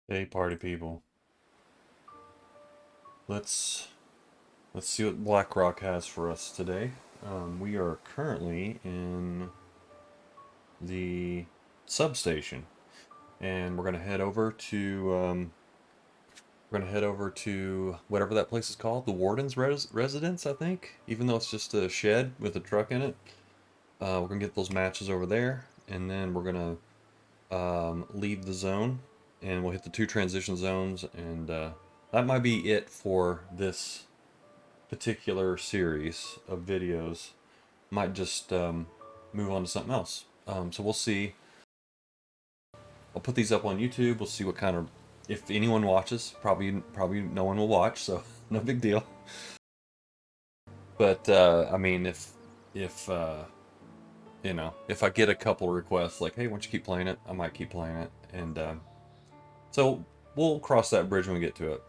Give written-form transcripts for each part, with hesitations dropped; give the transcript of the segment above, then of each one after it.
Hey, party people. Let's let's see what Blackrock has for us today. We are currently in the substation, and we're gonna head over to whatever that place is called, the Warden's residence, I think. Even though it's just a shed with a truck in it, we're gonna get those matches over there, and then we're gonna leave the zone, and we'll hit the two transition zones, and that might be it for this particular series of videos. Might just move on to something else. So we'll see. I'll put these up on YouTube. We'll see what kind of, if anyone watches. Probably no one will watch, so no big deal. But I mean, if if I get a couple requests like, hey, why don't you keep playing it? I might keep playing it, and so we'll cross that bridge when we get to it.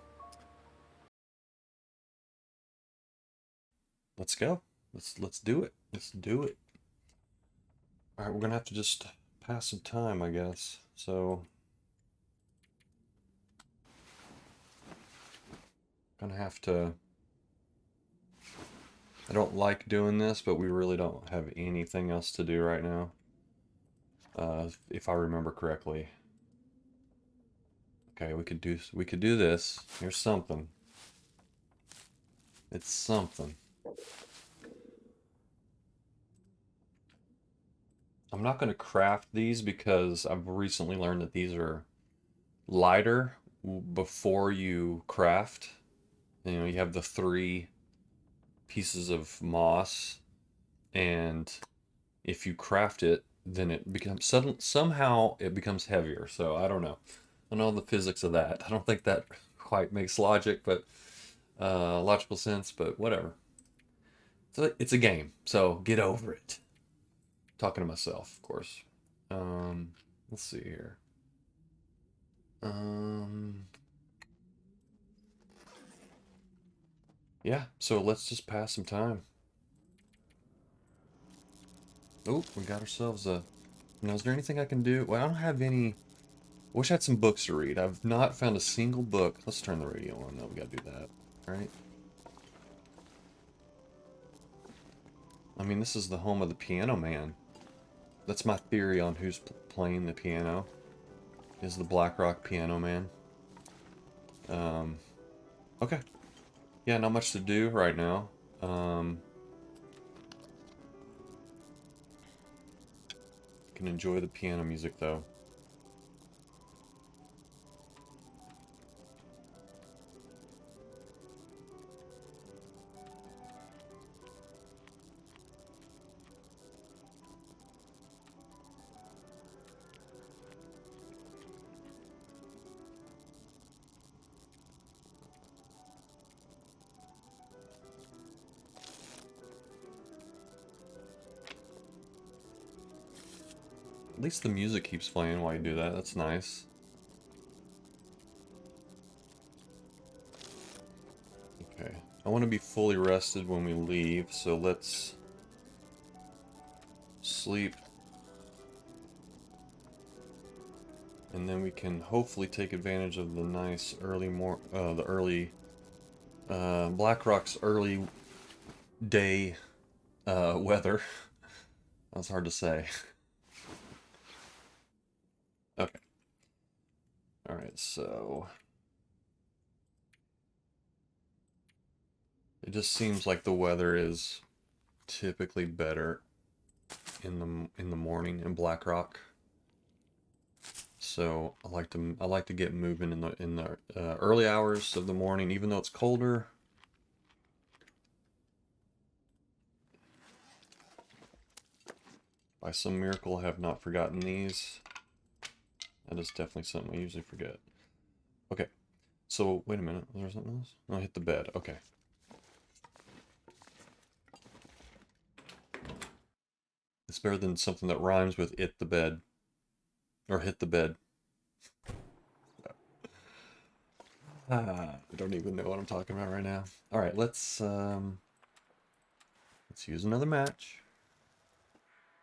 Let's go. Let's do it. Let's do it. All right, we're gonna have to just pass some time, I guess. So gonna have to. I don't like doing this, but we really don't have anything else to do right now. If I remember correctly. Okay, we could do this. Here's something. It's something. I'm not gonna craft these because I've recently learned that these are lighter before you craft. You know, you have the three pieces of moss, and if you craft it, then it becomes somehow it becomes heavier. So I don't know. I don't know the physics of that. I don't think that quite makes logical sense, but whatever. So it's a game, so get over it. Talking to myself, of course. Um, let's see here. Um, yeah. So let's just pass some time. Oh, we got ourselves a. Now, is there anything I can do? Well, I don't have any. Wish I had some books to read. I've not found a single book. Let's turn the radio on. No, we gotta do that. Right? I mean, this is the home of the Piano Man. That's my theory on who's playing the piano. Is the Blackrock Piano Man. Um, okay. Yeah, not much to do right now. Can enjoy the piano music though. At least the music keeps playing while you do that. That's nice. Okay. I want to be fully rested when we leave, so let's sleep. And then we can hopefully take advantage of the nice Blackrock's early day weather. That's hard to say. Okay. Alright, so it just seems like the weather is typically better in the morning in Blackrock. So I like to get moving in the early hours of the morning, even though it's colder. By some miracle, I have not forgotten these. That is definitely something I usually forget. Okay, so wait a minute. Was there something else? No, I hit the bed. Okay. It's better than something that rhymes with "it the bed" or "hit the bed." I don't even know what I'm talking about right now. All right, let's use another match.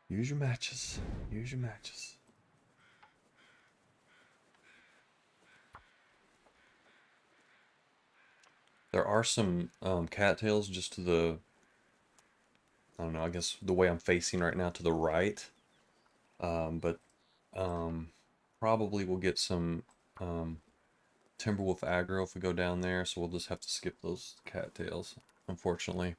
Use your matches. Use your matches. There are some cattails just to the, I don't know, I guess the way I'm facing right now to the right. But probably we'll get some um, Timberwolf aggro if we go down there, so we'll just have to skip those cattails, unfortunately.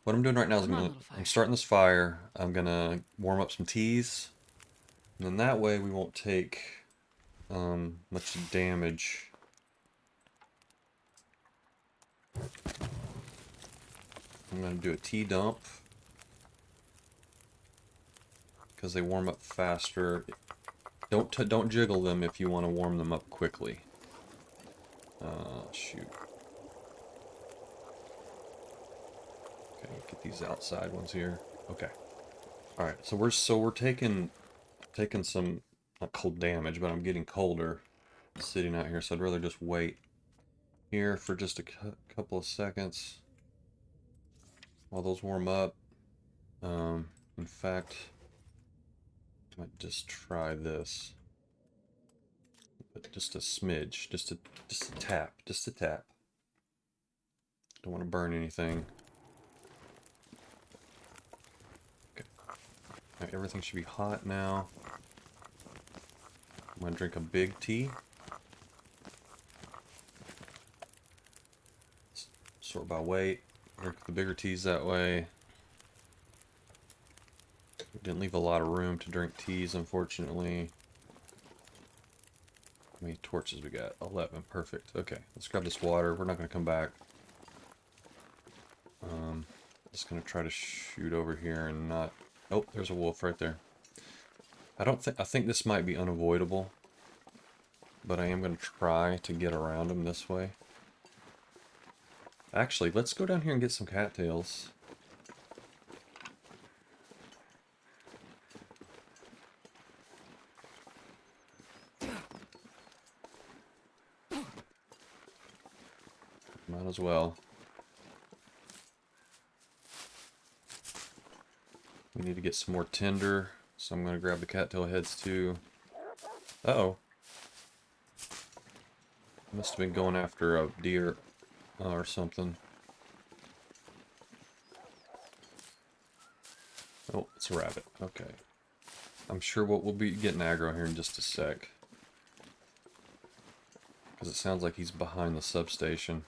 What I'm doing right now is I'm starting this fire. I'm gonna warm up some teas, and then that way we won't take much damage. I'm gonna do a tea dump because they warm up faster. Don't jiggle them if you want to warm them up quickly. Shoot. Okay, get these outside ones here. Okay. All right. So we're taking some not cold damage, but I'm getting colder sitting out here. So I'd rather just wait here for just a couple of seconds while those warm up. In fact, I might just try this. But just a smidge, just a tap, just a tap. Don't want to burn anything. Okay. Right, everything should be hot now. I'm gonna drink a big tea. Sort by weight. Drink the bigger teas that way. We didn't leave a lot of room to drink teas, unfortunately. How many torches we got? 11. Perfect. Okay, let's grab this water. We're not going to come back. Just going to try to shoot over here and not... Oh, there's a wolf right there. I think this might be unavoidable, but I am going to try to get around him this way. Actually, let's go down here and get some cattails. Might as well. We need to get some more tinder, so I'm going to grab the cattail heads too. Uh-oh. Must have been going after a deer or something. Oh, it's a rabbit. Okay. I'm sure we'll be getting aggro here in just a sec. Because it sounds like he's behind the substation.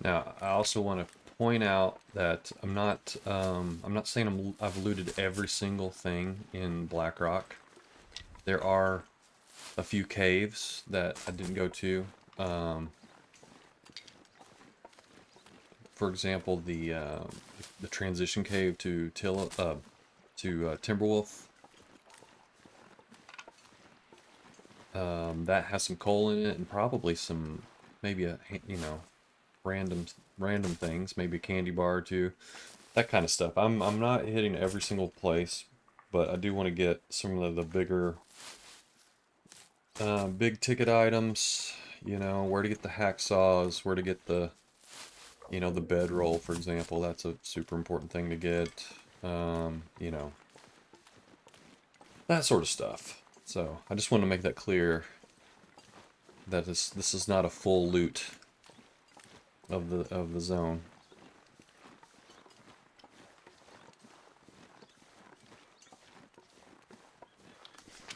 Now, I also want to point out that I'm not saying I've looted every single thing in Blackrock. There are a few caves that I didn't go to. For example, the transition cave to Timberwolf. That has some coal in it and probably some maybe random things, maybe a candy bar or two, that kind of stuff. I'm not hitting every single place, but I do want to get some of the bigger big ticket items, where to get the hacksaws, where to get the the bedroll, for example. That's a super important thing to get. That sort of stuff. So I just want to make that clear that this is not a full loot of the zone.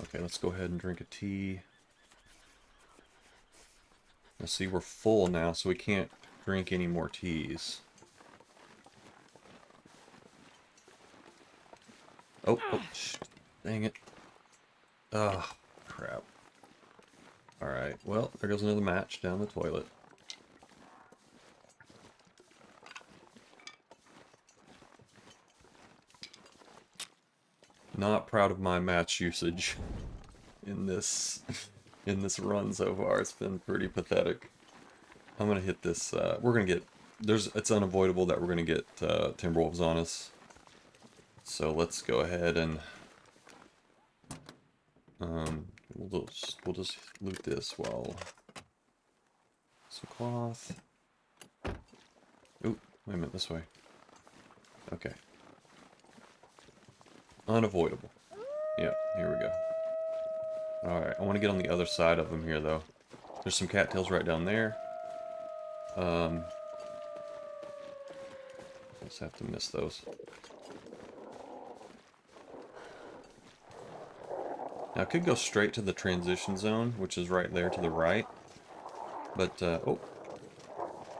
Okay, let's go ahead and drink a tea. Let's see, we're full now, so we can't drink any more teas. Oh, dang it. Oh, crap. Alright, well, there goes another match down the toilet. Not proud of my match usage in this run so far. It's been pretty pathetic. I'm gonna hit this. We're gonna get. It's unavoidable that we're gonna get Timberwolves on us. So let's go ahead and we'll just loot this while Some cloth. Ooh, wait a minute, this way. Okay. Unavoidable. Yep, here we go. Alright, I want to get on the other side of them here, though. There's some cattails right down there. Just have to miss those. Now, I could go straight to the transition zone, which is right there to the right. But, oh.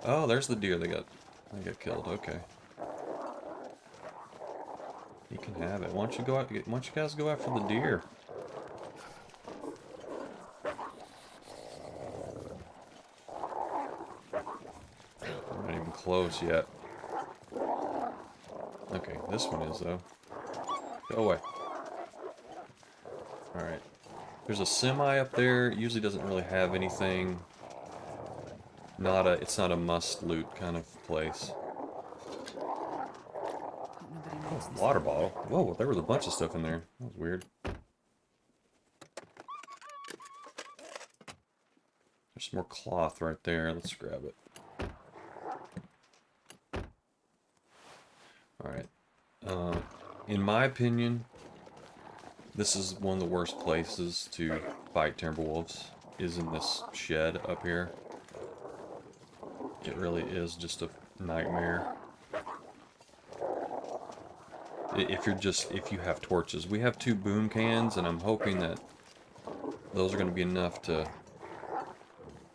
Oh, there's the deer they got killed. Okay. You can have it. Why don't you go out, why don't you guys go after the deer? We're not even close yet. Okay, this one is, though. Go away. Alright. There's a semi up there. It usually doesn't really have anything. It's not a must loot kind of place. Oh, water bottle. Whoa, there was a bunch of stuff in there. That was weird. There's some more cloth right there. Let's grab it. Alright. In my opinion, this is one of the worst places to fight timberwolves, is in this shed up here. It really is just a nightmare. If you have torches. We have 2 boom cans, and I'm hoping that those are going to be enough to...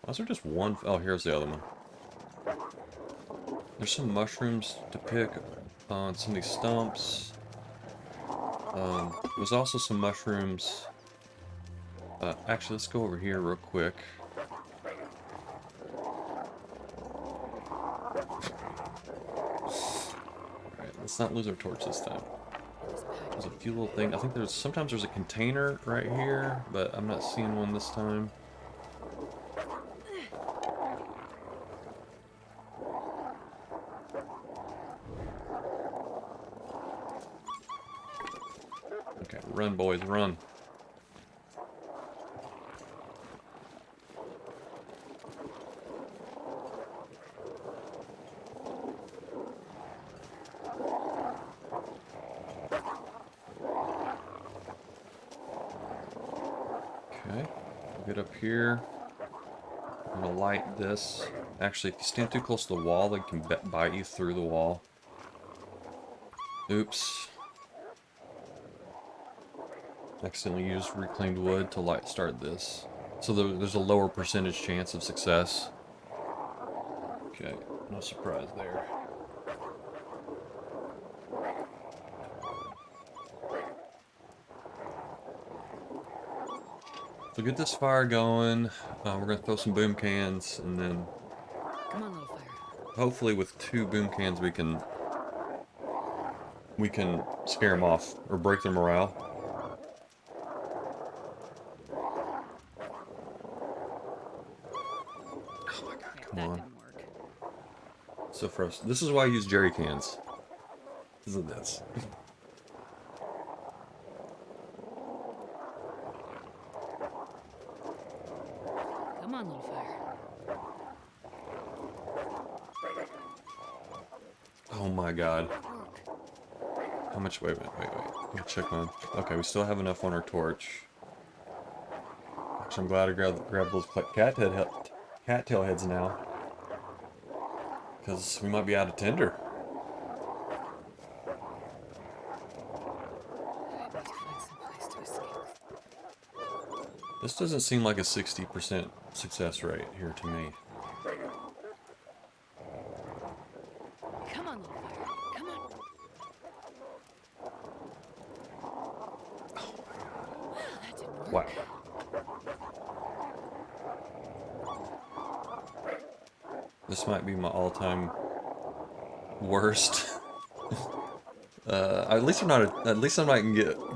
Why is there just one? Oh, here's the other one. There's some mushrooms to pick on some of these stumps. There's also some mushrooms. Actually, let's go over here real quick. Alright, let's not lose our torch this time. There's a few little things. I think sometimes there's a container right here, but I'm not seeing one this time. Okay, run, boys, run. Okay, we'll get up here. I'm gonna light this. Actually, if you stand too close to the wall, they can bite you through the wall. Oops. Accidentally used reclaimed wood to start this. So there's a lower percentage chance of success. Okay, no surprise there. So get this fire going. We're gonna throw some boom cans, and then Come on, little fire. hopefully with 2 boom cans we can scare them off or break their morale. Oh my god, come on. Didn't work. So frustrating. This is why I use jerry cans. Isn't this? Come on, little fire. Oh my god. How much? Wait. Let me check on. Okay, we still have enough on our torch. Gosh, I'm glad I grabbed those cattail heads now. Because we might be out of tinder. I need to find some place to escape. This doesn't seem like a 60% success rate here to me. Come on, little fire. Come on. Well, that didn't work. Wow. This might be my all-time worst. At least I'm not. At least I'm not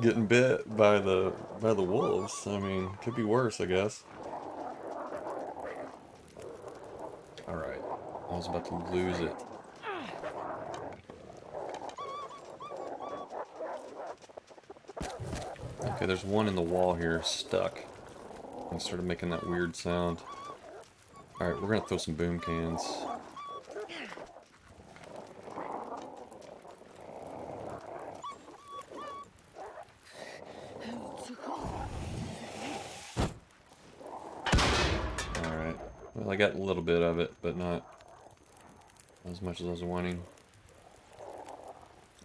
getting bit by the wolves. I mean, could be worse, I guess. All right, I was about to lose it. Okay, there's one in the wall here stuck. And started making that weird sound. Alright, we're gonna throw some boom cans. Alright. Well, I got a little bit of it, but not as much as I was wanting.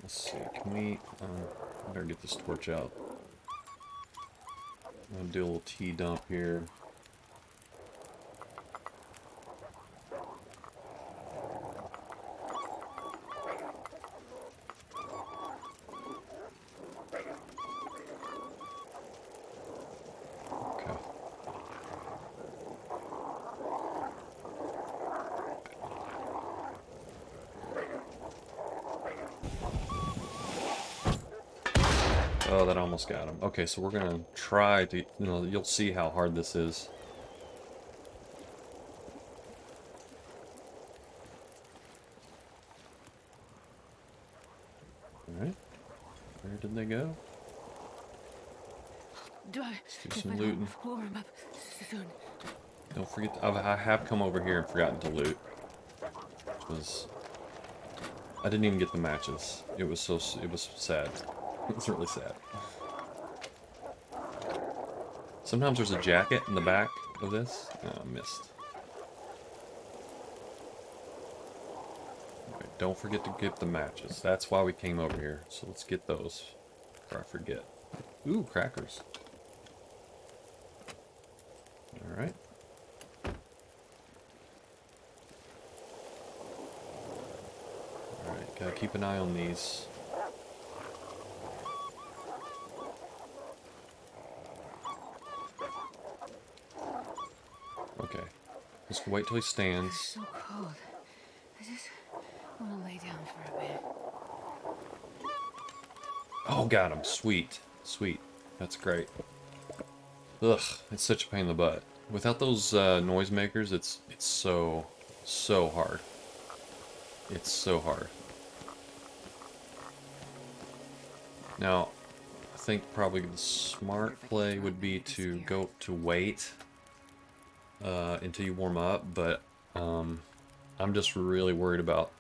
Let's see, can we... I better get this torch out. I'm gonna do a little tea dump here. Okay. Oh, that almost got him. Okay, so we're gonna try to, you'll see how hard this is. Alright. Where did they go? Let's do some looting. Warm up soon. Don't forget, I have come over here and forgotten to loot. I didn't even get the matches. It was sad. It was really sad. Sometimes there's a jacket in the back of this. Oh, I missed. Okay, don't forget to get the matches. That's why we came over here. So let's get those before I forget. Ooh, crackers. Alright. Alright, gotta keep an eye on these. Okay. Just wait till he stands. It's so cold. I just want to lay down for a bit. Oh, got him. Sweet. Sweet. That's great. Ugh, it's such a pain in the butt. Without those noisemakers, it's so hard. It's so hard. Now, I think probably the smart play would be to go to wait until you warm up, but I'm just really worried about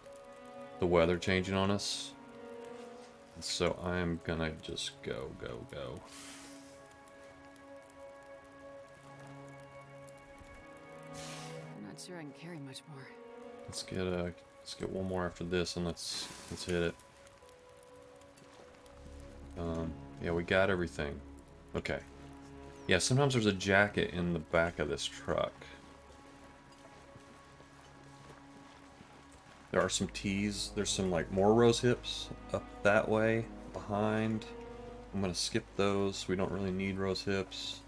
the weather changing on us. So I'm gonna just go. I'm not sure I can carry much more. Let's get one more after this, and let's hit it. Yeah, we got everything. Okay. Yeah, sometimes there's a jacket in the back of this truck. There are some tees. There's some like more rose hips up that way behind. I'm gonna skip those. We don't really need rose hips.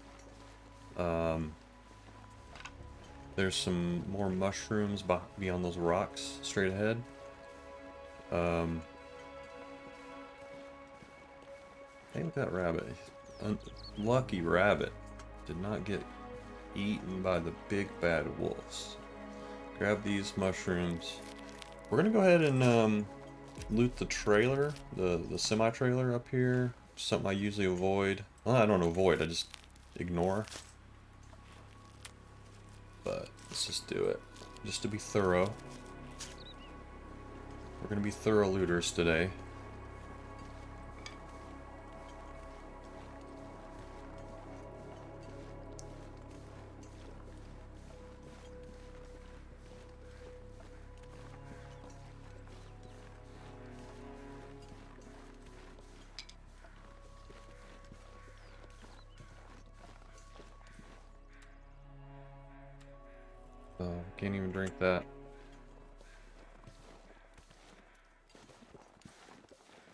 There's some more mushrooms beyond those rocks straight ahead. Hey, look at that rabbit. Lucky rabbit did not get eaten by the big bad wolves. Grab these mushrooms. We're gonna go ahead and loot the trailer, the semi-trailer up here. Something I usually avoid. Well, I don't avoid, I just ignore. But let's just do it. Just to be thorough. We're gonna be thorough looters today. Can't even drink that.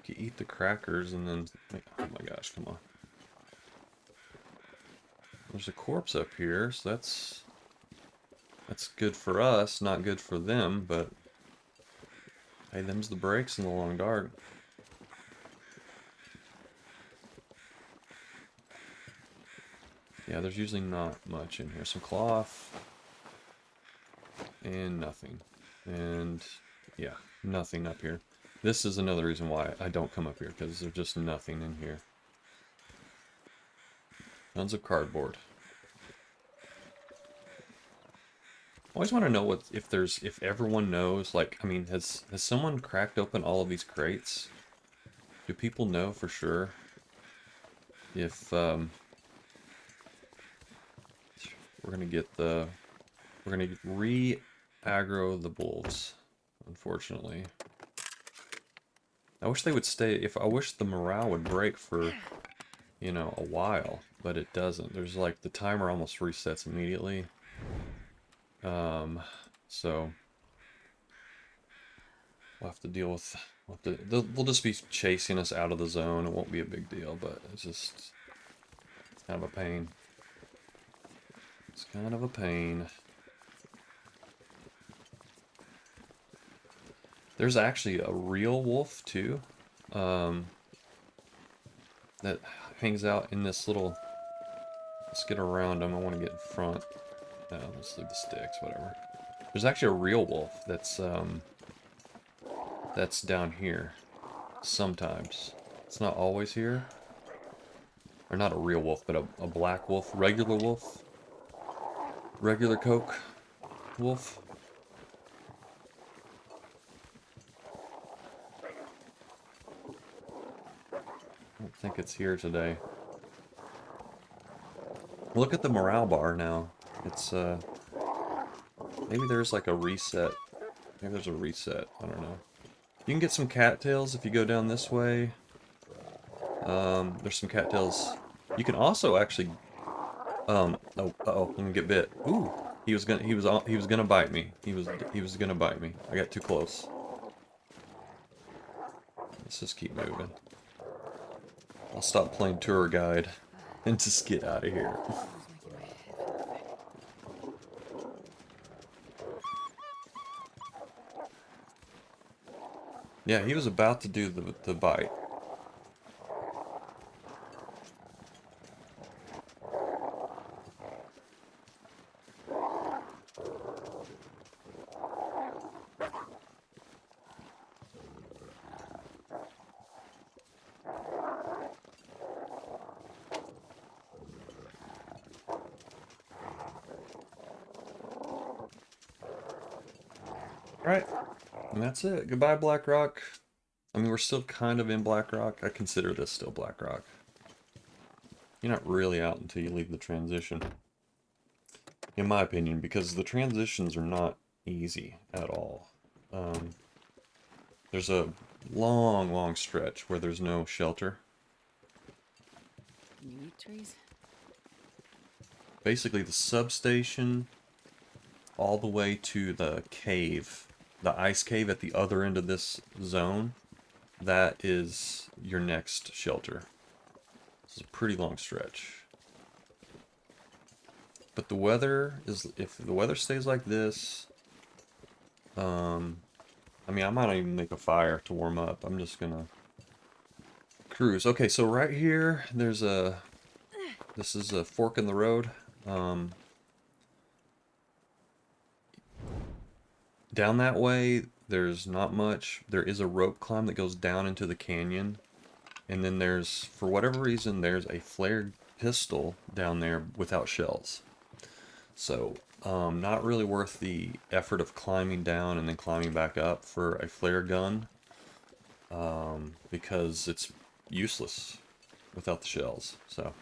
You eat the crackers and then... Oh my gosh, come on. There's a corpse up here, so that's good for us, not good for them, but... Hey, them's the breaks in the long dark. Yeah, there's usually not much in here. Some cloth. And nothing. And yeah, nothing up here. This is another reason why I don't come up here, because there's just nothing in here. Tons of cardboard. always want to know what if everyone knows. Like, I mean, has someone cracked open all of these crates? Do people know for sure if we're gonna get the we're gonna re-aggro the wolves? Unfortunately, I wish they would stay. If I wish the morale would break for a while, but it doesn't. There's like the timer almost resets immediately. So we'll have to deal with. They'll just be chasing us out of the zone. It won't be a big deal, but it's kind of a pain. It's kind of a pain. There's actually a real wolf too, that hangs out in this little. Let's get around him. I want to get in front. No, let's leave the sticks. Whatever. There's actually a real wolf that's down here. Sometimes it's not always here. Or not a real wolf, but a black wolf, regular wolf, regular Coke wolf. I don't think it's here today. Look at the morale bar now. It's maybe there's like a reset. Maybe there's a reset. I don't know. You can get some cattails if you go down this way. There's some cattails. You can also actually. Oh, I'm gonna get bit. Ooh, he was gonna bite me. He was gonna bite me. I got too close. Let's just keep moving. I'll stop playing tour guide and just get out of here. Yeah, he was about to do the bite. Alright, and that's it. Goodbye, Blackrock. I mean, we're still kind of in Blackrock. I consider this still Blackrock. You're not really out until you leave the transition. In my opinion, because the transitions are not easy at all. There's a long, long stretch where there's no shelter. Meat trees? Basically, the substation all the way to the cave, the ice cave at the other end of this zone, that is your next shelter. This is a pretty long stretch. But the weather is, if the weather stays like this, I mean, I might not even make a fire to warm up. I'm just gonna cruise. Okay, so right here, this is a fork in the road. Down that way, there's not much. There is a rope climb that goes down into the canyon. And then there's, for whatever reason, there's a flared pistol down there without shells. So, not really worth the effort of climbing down and then climbing back up for a flare gun. Because it's useless without the shells. So.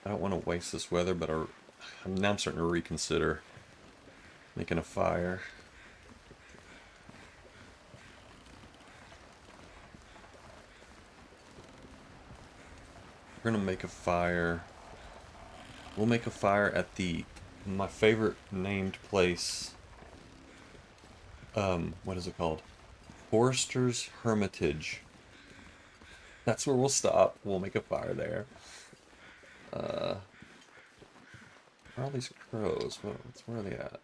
I don't want to waste this weather, but now I'm starting to reconsider making a fire. We're gonna make a fire. We'll make a fire at my favorite named place. What is it called? Forrester's Hermitage. That's where we'll stop. We'll make a fire there. Where are all these crows? Where are they at?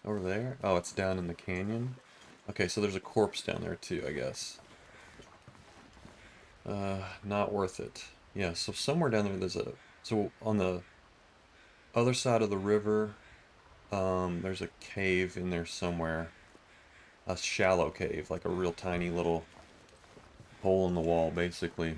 Over there? Oh, it's down in the canyon. Okay, so there's a corpse down there too, I guess. Not worth it. Yeah, so somewhere down there there's a... So on the other side of the river, there's a cave in there somewhere. A shallow cave, like a real tiny little hole in the wall, basically.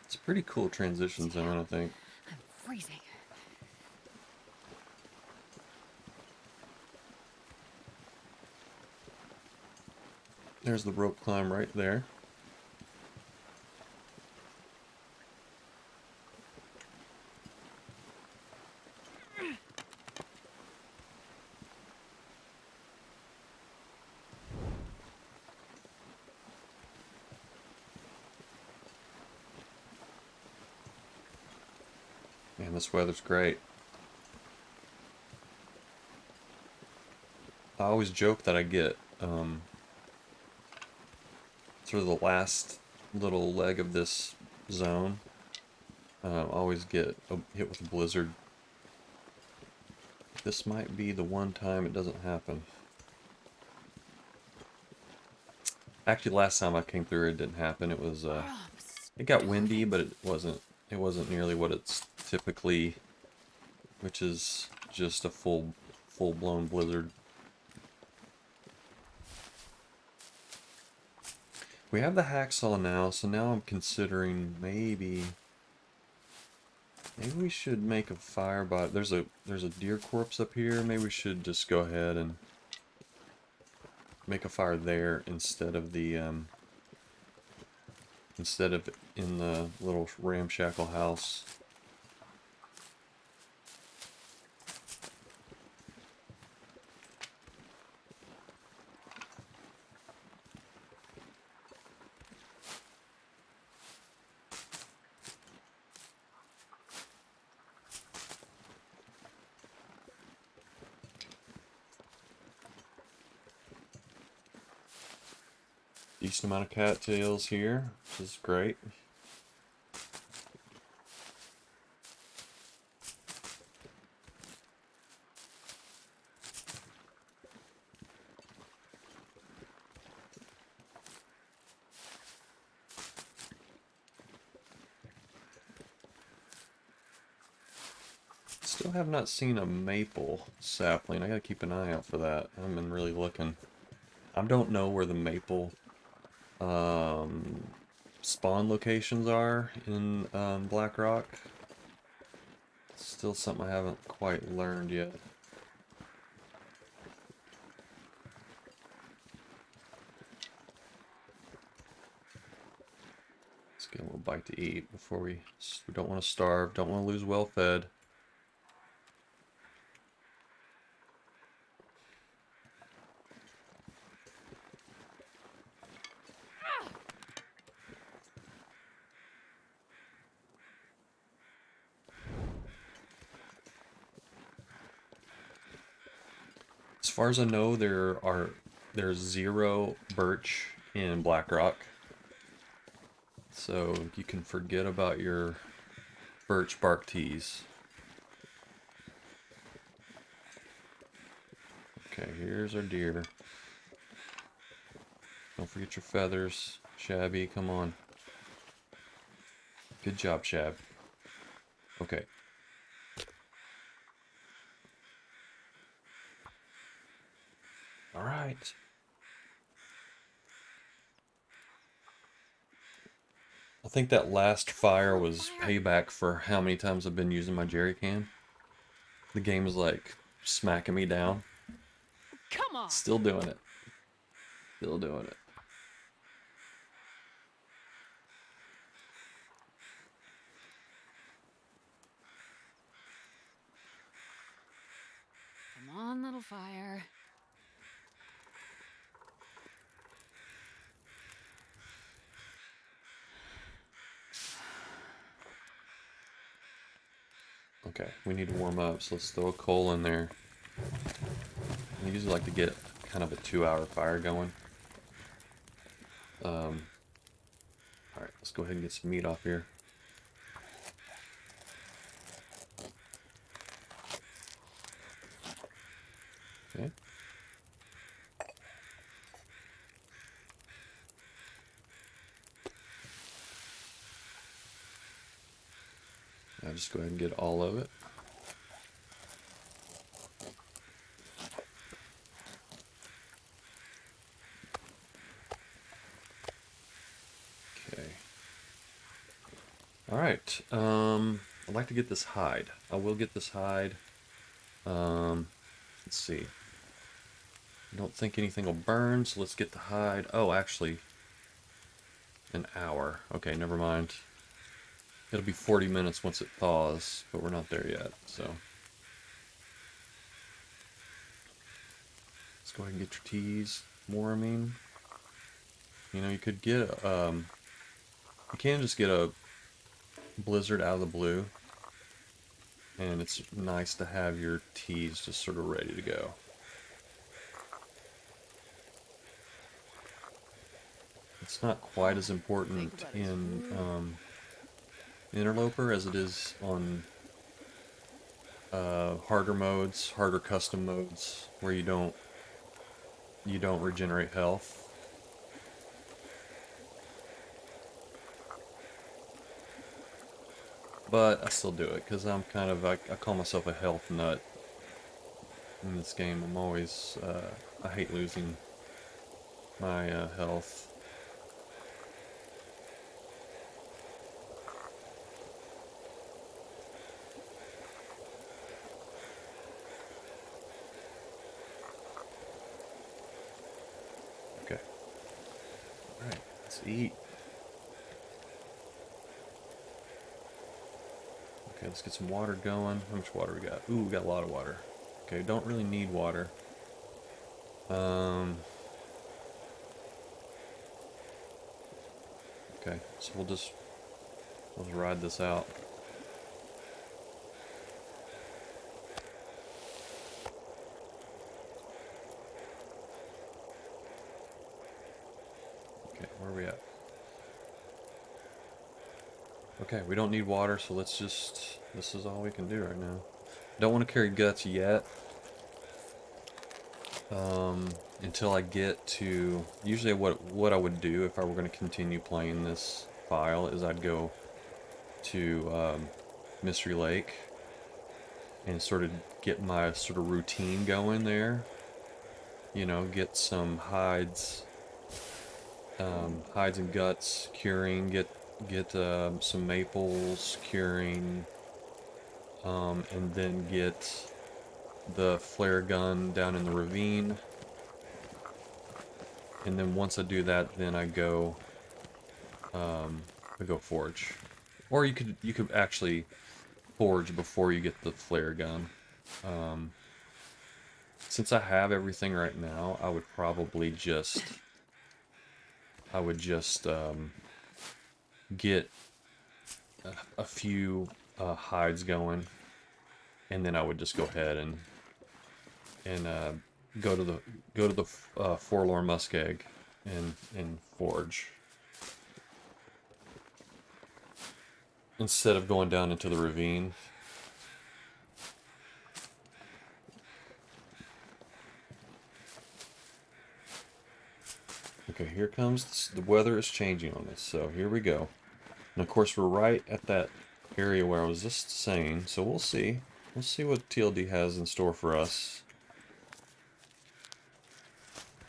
It's a pretty cool transition zone, I think. I'm freezing. There's the rope climb right there. Man, this weather's great. I always joke that I get sort of the last little leg of this zone. Always get hit with a blizzard. This might be the one time it doesn't happen. Actually, last time I came through, it didn't happen. It was it got windy, but it wasn't nearly what it's typically, which is just a full-blown blizzard. We have the hacksaw now, so now I'm considering maybe we should make a fire bot. There's a deer corpse up here. Maybe we should just go ahead and make a fire there instead of the in the little ramshackle house. Decent amount of cattails here, which is great. Still have not seen a maple sapling. I gotta keep an eye out for that. I haven't been really looking. I don't know where the maple spawn locations are in Blackrock. Still something I haven't quite learned yet. Let's get a little bite to eat before we don't want to starve, don't want to lose well fed. As far as I know, there's 0 birch in Blackrock, so you can forget about your birch bark teas. Okay, here's our deer. Don't forget your feathers, Shabby. Come on. Good job, Shab. Okay. All right. I think that last fire was payback for how many times I've been using my jerry can. The game is like smacking me down. Come on. Still doing it. Still doing it. Come on, little fire. Okay, we need to warm up, so let's throw a coal in there. I usually like to get kind of a 2-hour fire going. Alright, let's go ahead and get some meat off here. Okay. I'll just go ahead and get all of it. Okay. Alright, I'd like to get this hide. I will get this hide. Let's see. I don't think anything will burn, so let's get the hide. Oh, actually, an hour. Okay, never mind. It'll be 40 minutes once it thaws, but we're not there yet, so. Let's go ahead and get your teas warming. You know, you could get, you can just get a blizzard out of the blue, and it's nice to have your teas just sort of ready to go. It's not quite as important in Interloper as it is on harder modes, harder custom modes, where you don't regenerate health. But I still do it because I'm kind of I call myself a health nut in this game. I'm always I hate losing my health. Okay. All right. Let's eat. Okay, let's get some water going. How much water we got? Ooh, we got a lot of water. Okay, don't really need water. Okay, so we'll just ride this out. Okay, where are we at? Okay, we don't need water, so let's just, this is all we can do right now. Don't want to carry guts yet. Until I get to, usually what I would do if I were going to continue playing this file is I'd go to Mystery Lake and sort of get my sort of routine going there. You know, get some hides and guts curing, get some maples curing, and then get the flare gun down in the ravine. And then once I do that, then I go forge. Or you could actually forge before you get the flare gun. Since I have everything right now, I would probably just get a few hides going, and then I would just go ahead and go to the Forlorn Muskeg and forge instead of going down into the ravine. Okay, here comes the weather is changing on us, so here we go. And of course we're right at that area where I was just saying, so we'll see. We'll see what TLD has in store for us.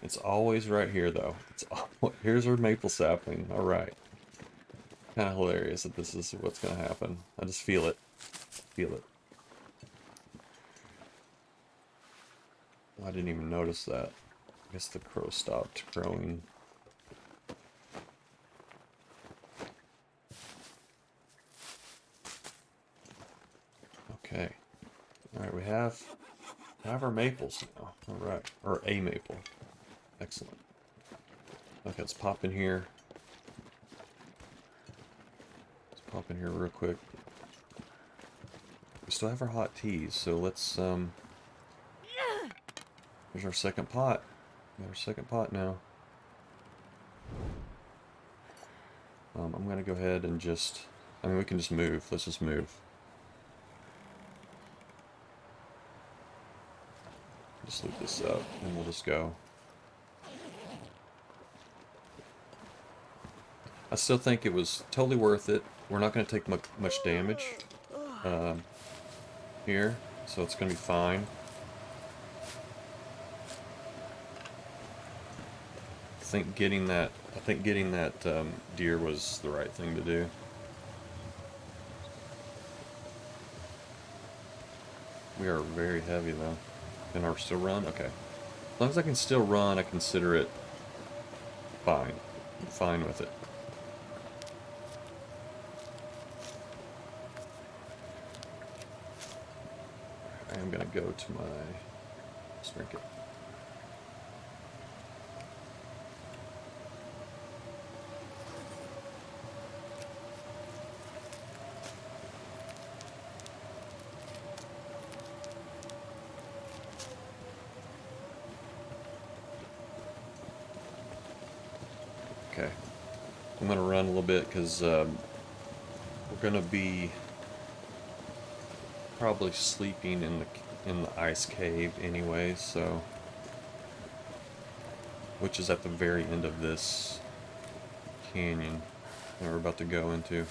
It's always right here, though. Here's our maple sapling. All right. Kind of hilarious that this is what's going to happen. I just feel it. Feel it. I didn't even notice that. I guess the crow stopped crowing. Okay. All right, we have our maples now. All right, or a maple. Excellent. Okay, let's pop in here. Let's pop in here real quick. we still have our hot teas, so let's, there's our second pot. Got our second pot now. I'm gonna go ahead and just, I mean, we can just move. Let's just move. Just loop this up, and we'll just go. I still think it was totally worth it. We're not going to take much damage here, so it's going to be fine. I think getting that deer was the right thing to do. We are very heavy though. Can I still run? Okay. As long as I can still run, I consider it fine. I'm fine with it. I am gonna go to my drink it. Okay, I'm gonna run a little bit because we're gonna be probably sleeping in the ice cave anyway, so, which is at the very end of this canyon that we're about to go into.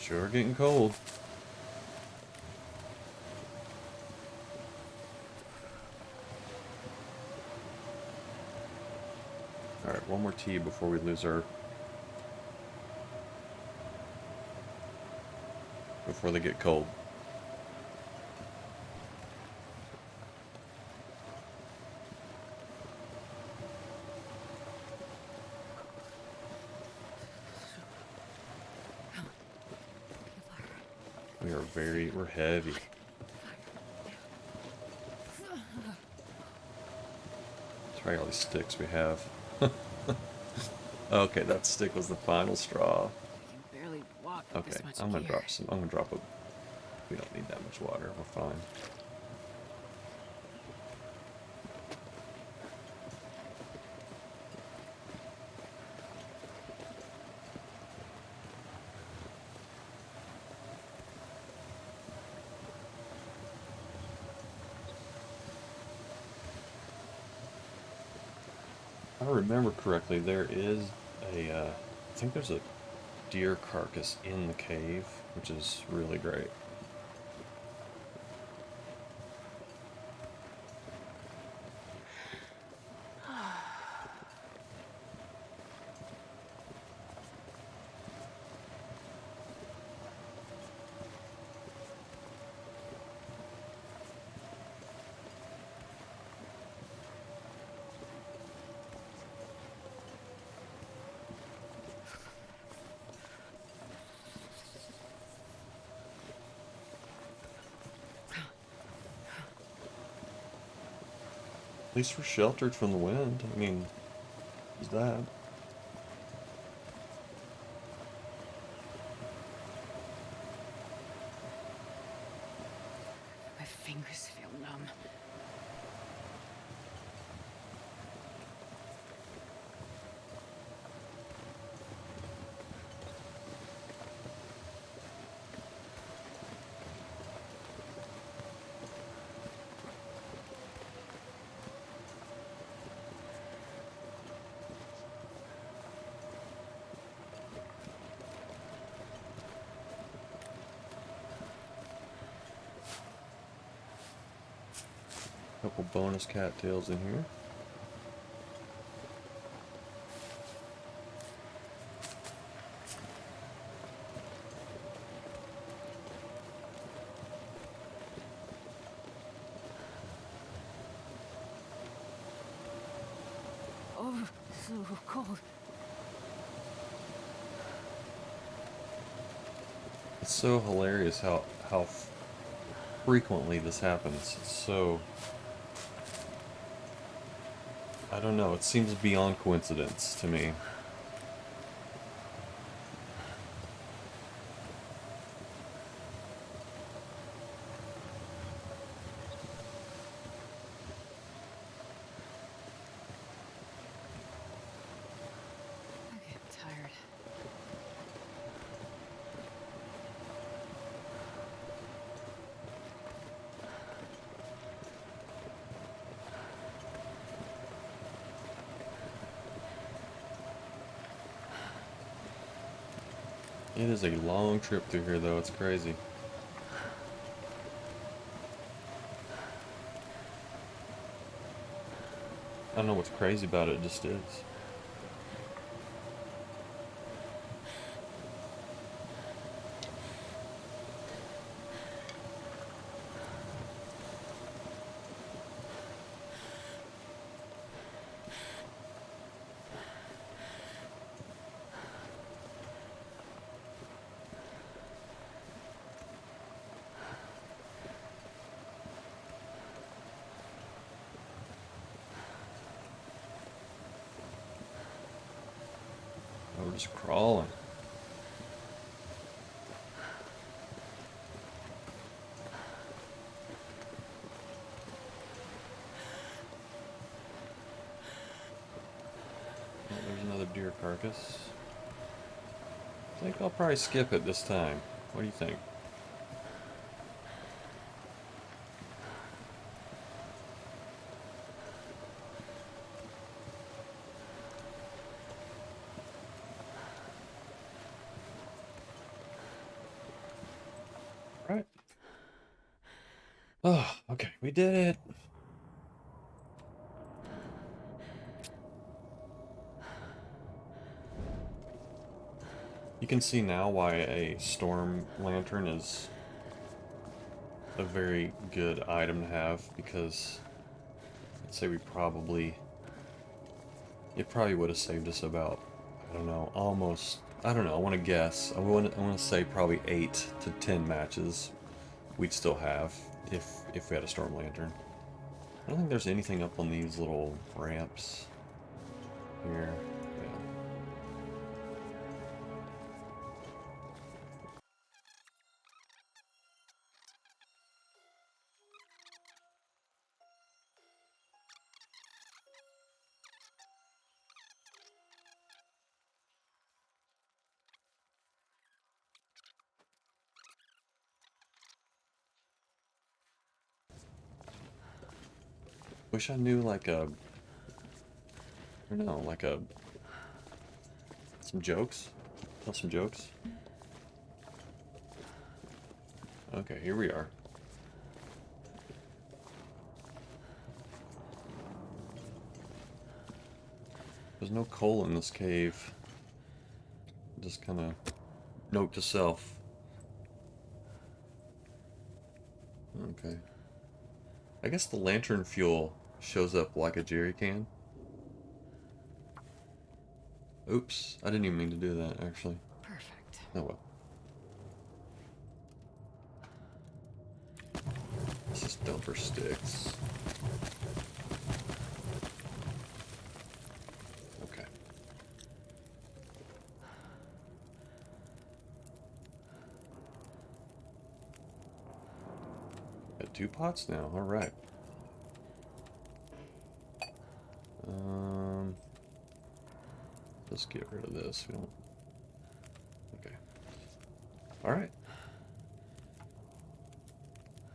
Sure getting cold. Alright, one more tea before we lose our... before they get cold. We're heavy. Try all these sticks we have. Okay, that stick was the final straw. I can barely walk with Okay, this much I'm gonna gear. drop a... We don't need that much water, we're fine. If I remember correctly, there is a, I think there's a deer carcass in the cave, which is really great. At least we're sheltered from the wind. I mean, is that? My fingers feel numb. Couple bonus cattails in here. Oh, so cold. It's so hilarious how frequently this happens. It's so... I don't know. It seems beyond coincidence to me. Okay, I'm tired. It is a long trip through here, though. It's crazy. I don't know what's crazy about it. It just is. Oh, we're just crawling. Oh, there's another deer carcass. I think I'll probably skip it this time. What do you think? Right. Oh, okay, we did it. You can see now why a storm lantern is a very good item to have, because I'd say it probably would have saved us about, I don't know, almost, I don't know, I want to guess. I want to say probably 8 to 10 matches we'd still have if we had a storm lantern. I don't think there's anything up on these little ramps here. Yeah. Wish I knew like I don't know, like some jokes. Tell some jokes. Okay, here we are. There's no coal in this cave. Just kind of note to self. Okay. I guess the lantern fuel shows up like a jerry can. Oops, I didn't even mean to do that, actually. Perfect. Oh well. This is dumper sticks. Okay. Got 2 pots now, alright. Let's get rid of this. We don't. Okay. Alright.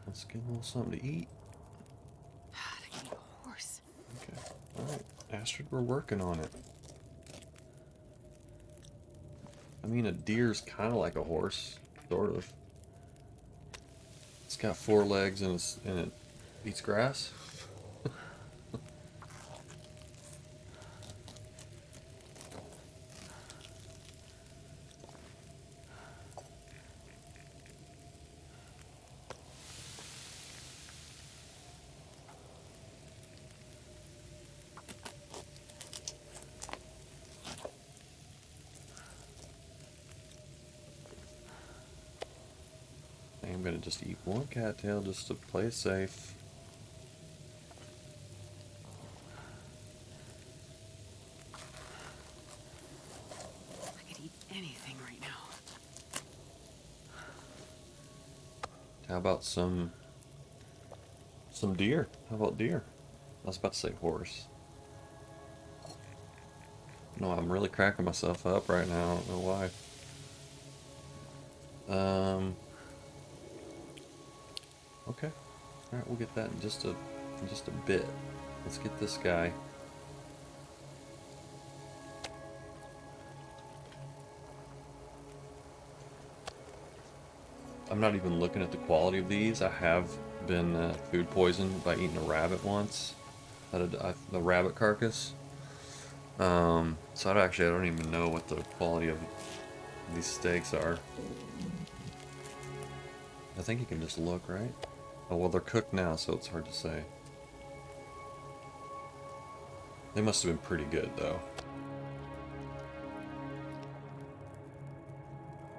Let's get a little something to eat. I can eat a horse. Okay. Alright. Astrid, we're working on it. I mean, a deer's kind of like a horse. Sort of. It's got 4 legs and it eats grass. I'm gonna just eat 1 cattail just to play it safe. How about some deer? How about deer? I was about to say horse. No, I'm really cracking myself up right now. I don't know why. Okay. All right, we'll get that in just a bit. Let's get this guy. I'm not even looking at the quality of these. I have been food poisoned by eating a rabbit once. The rabbit carcass. So I don't even know what the quality of these steaks are. I think you can just look, right? Oh, well, they're cooked now, so it's hard to say. They must have been pretty good, though.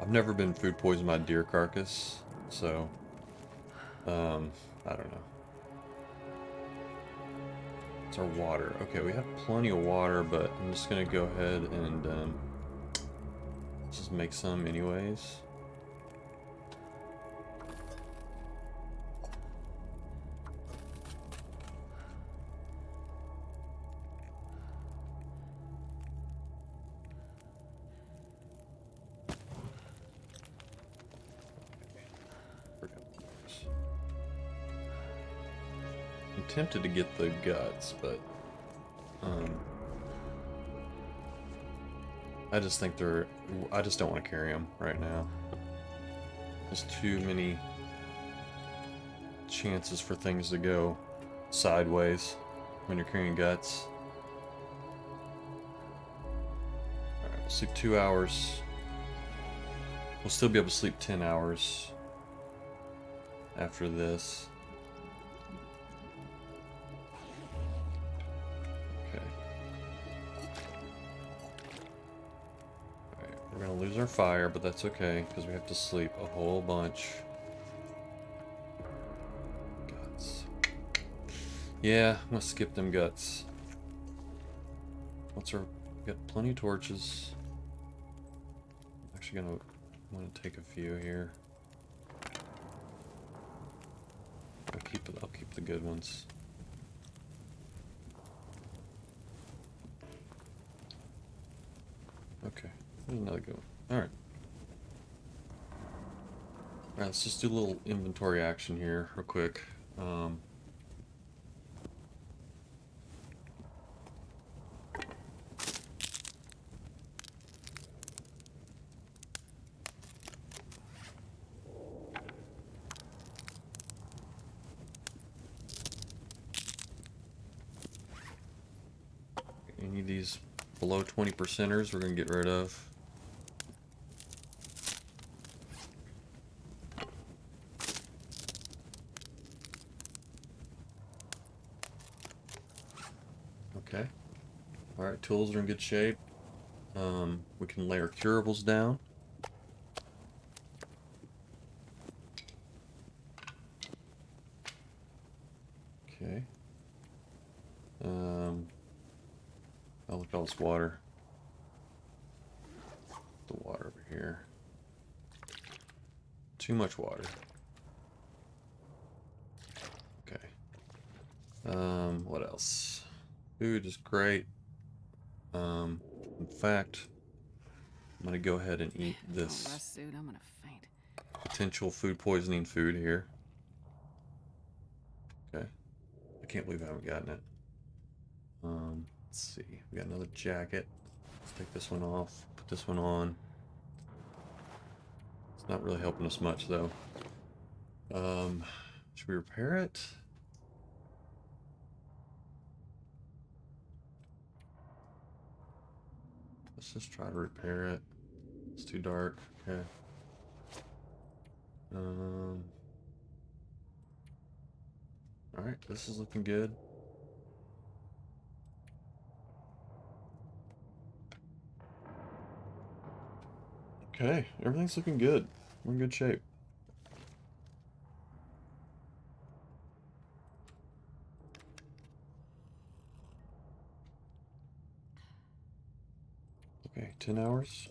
I've never been food poisoned by deer carcass, so, I don't know. It's our water. Okay, we have plenty of water, but I'm just gonna go ahead and, just make some anyways. I'm tempted to get the guts, but I just think I just don't want to carry them right now. There's too many chances for things to go sideways when you're carrying guts. Alright, we'll sleep 2 hours. We'll still be able to sleep 10 hours after this. Okay. Alright, we're gonna lose our fire, but that's okay, because we have to sleep a whole bunch. Guts. Yeah, I'm gonna skip them guts. We got plenty of torches. I'm actually gonna want to take a few here. I'll keep the good ones. Okay, there's another good one. Alright. Alright, let's just do a little inventory action here real quick. Any of these below 20%ers we're going to get rid of. Okay. Alright, tools are in good shape. We can lay our curables down. Okay. Oh, look at all this water. The water over here. Too much water. Okay. What else? Food is great. In fact, I'm gonna go ahead and eat this I'm gonna faint. potential food poisoning food here. Okay. I can't believe I haven't gotten it. Let's see. We got another jacket. Let's take this one off. Put this one on. It's not really helping us much though. Should we repair it? Let's just try to repair it. It's too dark. Okay. Alright, this is looking good. Okay, everything's looking good. We're in good shape. Okay, 10 hours.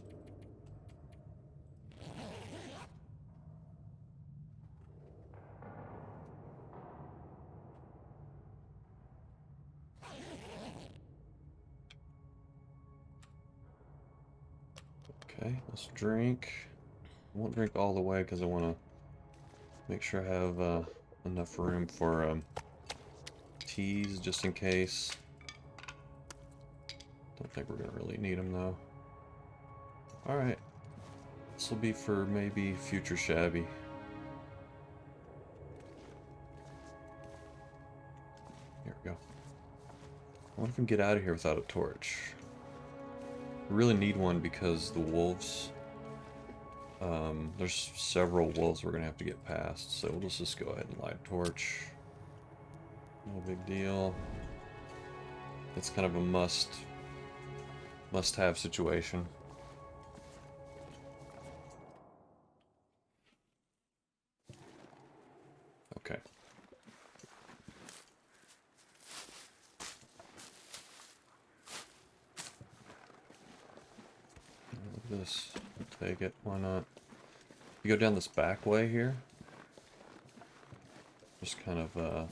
Okay, let's drink. I won't drink all the way because I want to make sure I have enough room for teas just in case. Don't think we're going to really need them though. Alright. This will be for maybe future shabby. Here we go. I wonder if we can get out of here without a torch. We really need one because the wolves... there's several wolves we're going to have to get past, so let's just go ahead and light a torch. No big deal. It's kind of a must-have situation. Okay. Look at this. I'll take it. Why not? You go down this back way here. Just kind of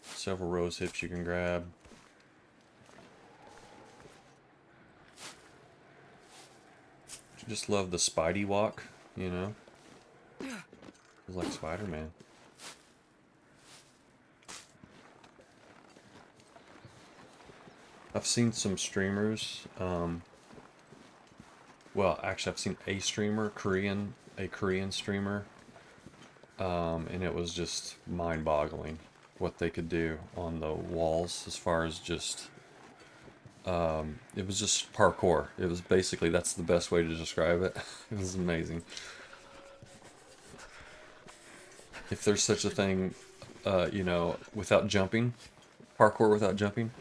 several rose hips you can grab. I just love the Spidey walk, you know? It's like Spider-Man. I've seen some streamers, well, actually I've seen a streamer, a Korean streamer, and it was just mind-boggling what they could do on the walls as far as just, it was just parkour. It was basically, that's the best way to describe it. It was amazing. If there's such a thing, you know, without jumping, parkour without jumping.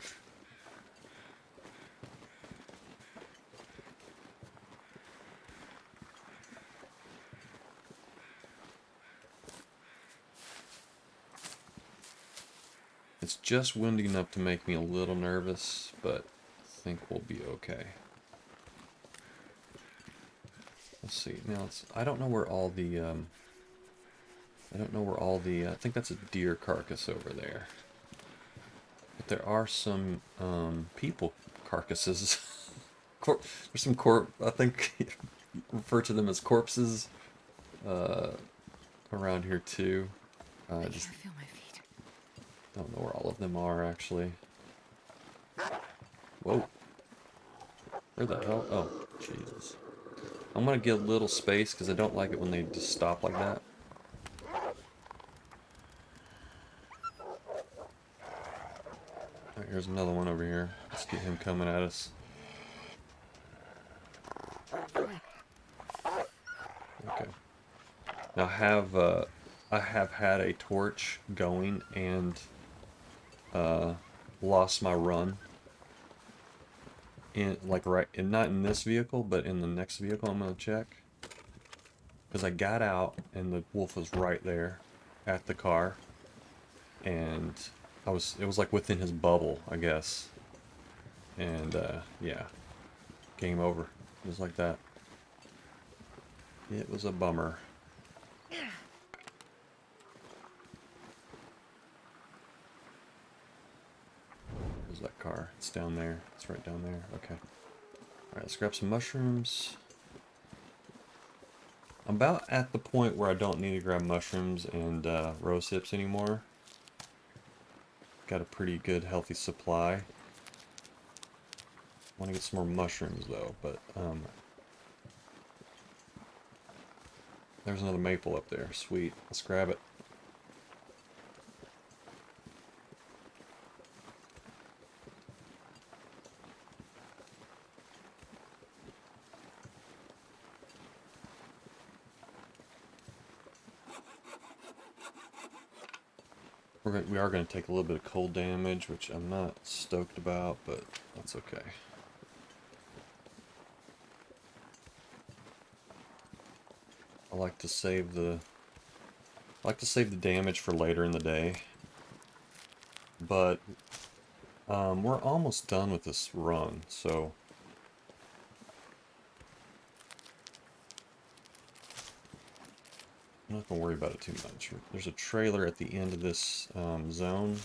It's just windy enough to make me a little nervous, but I think we'll be okay. Let's see. Now, I don't know where all the, I think that's a deer carcass over there. But there are some, people carcasses. There's some I think you refer to them as corpses, around here too. I can't feel my feet. Don't know where all of them are, actually. Whoa. Where the hell? Oh, Jesus. I'm gonna get a little space, because I don't like it when they just stop like that. Alright, here's another one over here. Let's get him coming at us. Okay. Now I have had a torch going and lost my run in not in this vehicle, but in the next vehicle I'm gonna check, because I got out and the wolf was right there at the car, and it was like within his bubble, I guess, and yeah, game over. It was like that. It was a bummer. Where's that car? It's down there. It's right down there. Okay. Alright, let's grab some mushrooms. I'm about at the point where I don't need to grab mushrooms and rose hips anymore. Got a pretty good healthy supply. Want to get some more mushrooms though, but there's another maple up there. Sweet. Let's grab it. We are going to take a little bit of cold damage, which I'm not stoked about, but that's okay. I like to save the damage for later in the day. But we're almost done with this run, so I'm not going to worry about it too much. There's a trailer at the end of this zone,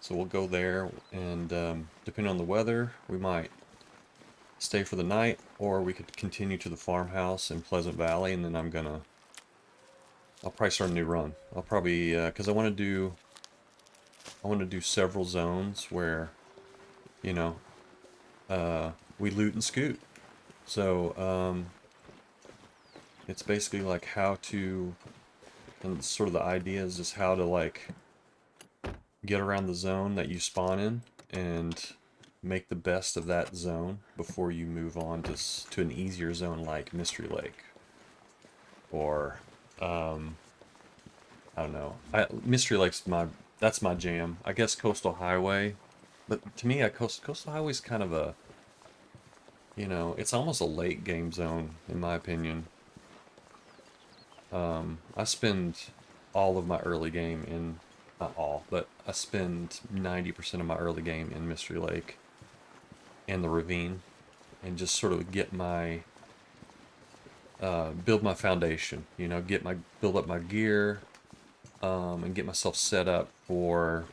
so we'll go there, and depending on the weather, we might stay for the night, or we could continue to the farmhouse in Pleasant Valley, and then I'll probably start a new run. I'll probably, because I want to do several zones where, you know, we loot and scoot. So, it's basically like how to, and sort of the idea is just how to like get around the zone that you spawn in and make the best of that zone before you move on to an easier zone like Mystery Lake. Or, I don't know. Mystery Lake's that's my jam. I guess Coastal Highway, but to me, Coastal Highway's kind of a, it's almost a late game zone in my opinion. I spend all of my early game in, not all, but I spend 90% of my early game in Mystery Lake and the Ravine, and just sort of get my, build my foundation, build up my gear, and get myself set up for,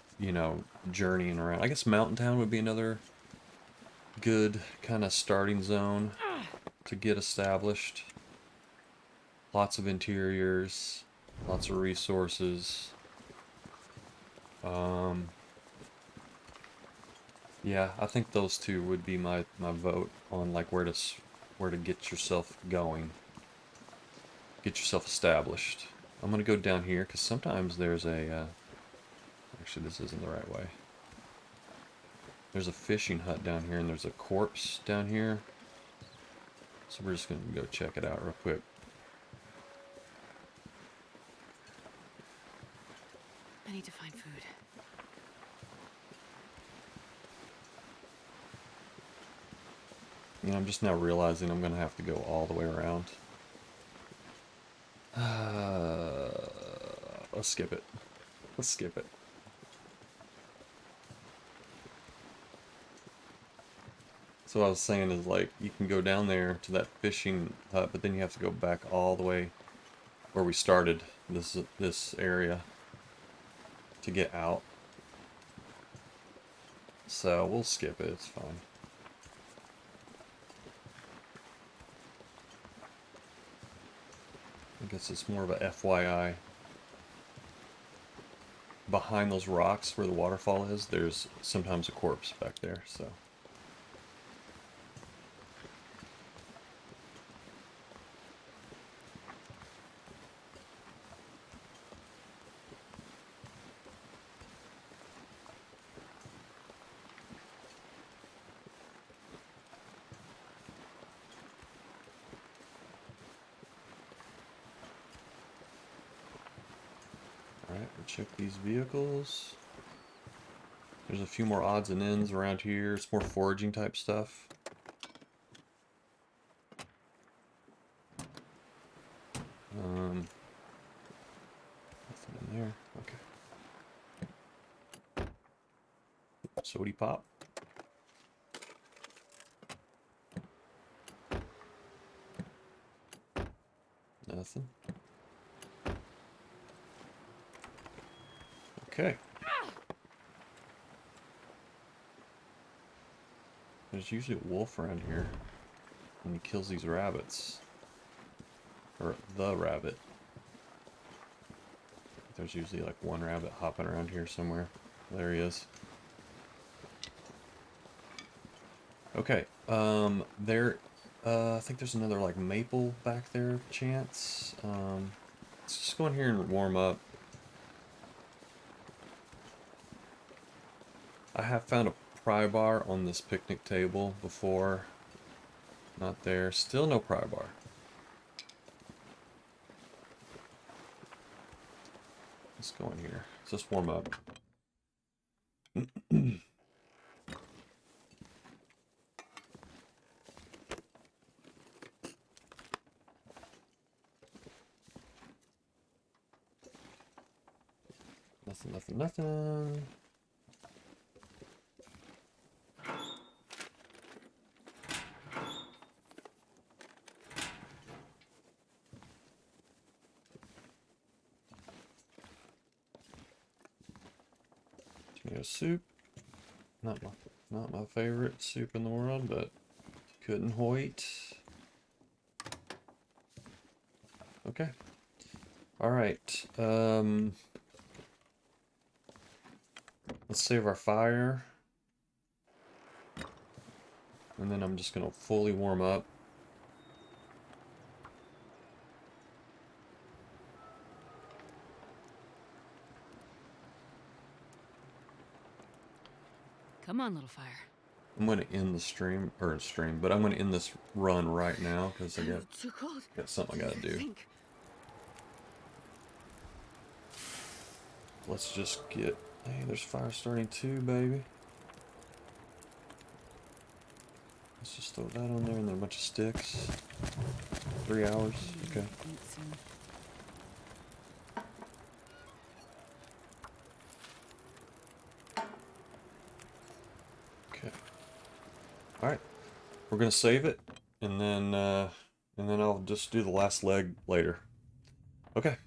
journeying around. I guess Mountain Town would be another good kind of starting zone to get established. Lots of interiors, lots of resources. Yeah, I think those two would be my vote on like where to get yourself going, get yourself established. I'm gonna go down here because sometimes there's a. Actually, this isn't the right way. There's a fishing hut down here, and there's a corpse down here. So we're just gonna go check it out real quick. I need to find food. I'm just now realizing I'm gonna have to go all the way around. Let's skip it. Let's skip it. So what I was saying is, like, you can go down there to that fishing hut, but then you have to go back all the way where we started, this area, to get out. So we'll skip it, it's fine. I guess it's more of a FYI. Behind those rocks where the waterfall is, there's sometimes a corpse back there, so. Alright, we'll check these vehicles. There's a few more odds and ends around here. It's more foraging type stuff. Nothing in there. Okay. Sody pop. Nothing. Okay. There's usually a wolf around here when he kills these rabbits. Or the rabbit. There's usually like one rabbit hopping around here somewhere. There he is. Okay. I think there's another like maple back there, chance. Let's just go in here and warm up. I have found a pry bar on this picnic table before. Not there. Still no pry bar. Let's go in here. Let's just warm up. Nothing. Tomato soup. Not my favorite soup in the world, but Couldn't Hoyt. Okay. Alright. Let's save our fire. And then I'm just gonna fully warm up. Come on, little fire. I'm gonna end the stream, but I'm gonna end this run right now because I Too cold. got something I gotta do. Think. Let's just get. Hey, there's fire starting too, baby. Let's just throw that on there and then a bunch of sticks. 3 hours. Okay. Okay. All right. We're gonna save it, and then I'll just do the last leg later. Okay.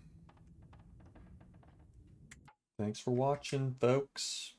Thanks for watching, folks.